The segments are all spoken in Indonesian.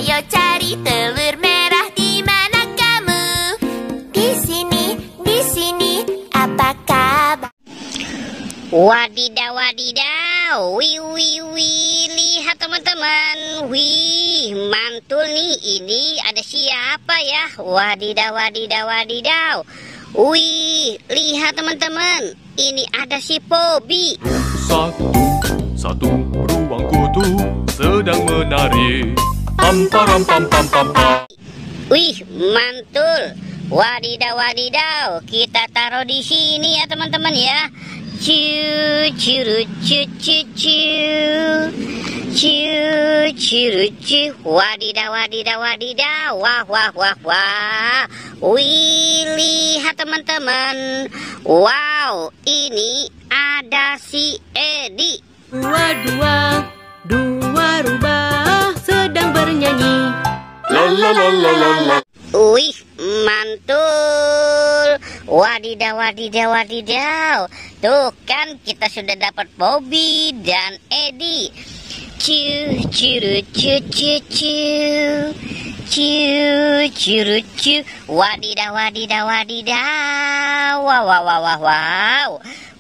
Ayo cari telur merah di mana kamu? Di sini, apa kabar? Wadidaw, wadidaw, wih, lihat teman-teman, wih, mantul nih, ini ada siapa ya? Wadidaw, wadidaw, wadidaw, wih, lihat teman-teman, ini ada si Pobi. Satu beruang kutu sedang menari, pam pam pam pam pam pam. Wih, mantul, wadidaw, wadidaw, kita taruh di sini ya teman-teman ya. Ciu, ciu, ciu, ciu, ciu, ciu, ciu, ciu, wadidaw, wadidaw, wadidaw, wah, wah, wah, wah. Wih, lihat teman-teman, wow, ini ada si Edi. Dua rubah sedang bernyanyi. La la la la la la. Wih, mantul. Wadidaw, wadidaw, wadidaw. Tuh kan kita sudah dapat Bobby dan Edi. Ciu, ciu, ciu, ciu, ciu. Ciu, ciu, ciu. Wadidaw, wadidaw, wadidaw. Wow, wow, wow, wow, wow.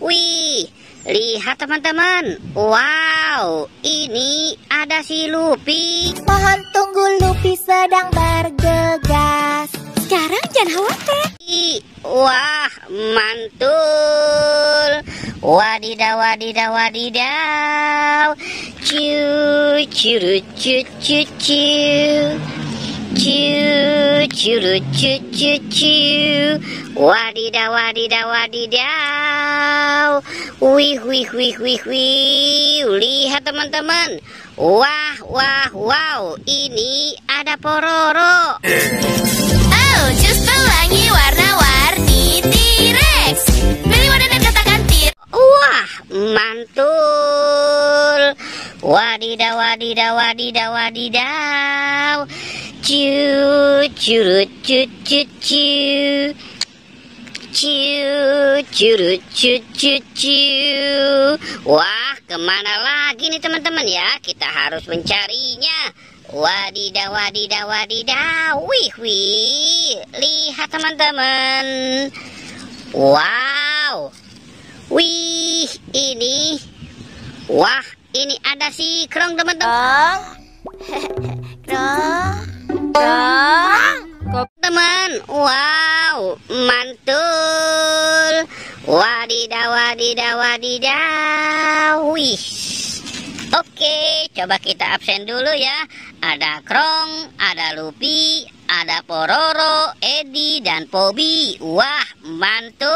Wih, lihat teman-teman. Wow, ini ada si Luffy. Mohon tunggu, Luffy sedang bergegas. Sekarang jangan khawatir. Wah, mantul. Wadidaw, wadidaw, wadidaw. Ciu, ciu, ciu, ciu, ciu. Ciu, ciu, ciu, ciu, ciu. Wadidaw, wadidaw, wadidaw. Wih, wih, wih, wih, wih. Lihat teman-teman. Wah, wah, wow. Ini ada Pororo. Oh, jus pelangi warna-warni T-Rex. Pilih warna dan katakan tir. Wah, mantul. Wadidaw, wadidaw, wadidaw, wadidaw. Ciu, ciu, ciu, ciu, ciu. Ciu, ciu, ciu, ciu, ciu. Wah, kemana lagi nih teman-teman ya? Kita harus mencarinya. Wadidaw, wadidaw, wadidaw. Wih, wih. Lihat teman-teman. Wow. Wih, ini. Wah, ini ada si Krong teman-teman. Teman, wow, mantul. Wadidaw, wadidaw, wadidaw. Wih. Oke, coba kita absen dulu ya. Ada Krong, ada Luffy, ada Pororo, Edi, dan Pobi. Wah, mantul.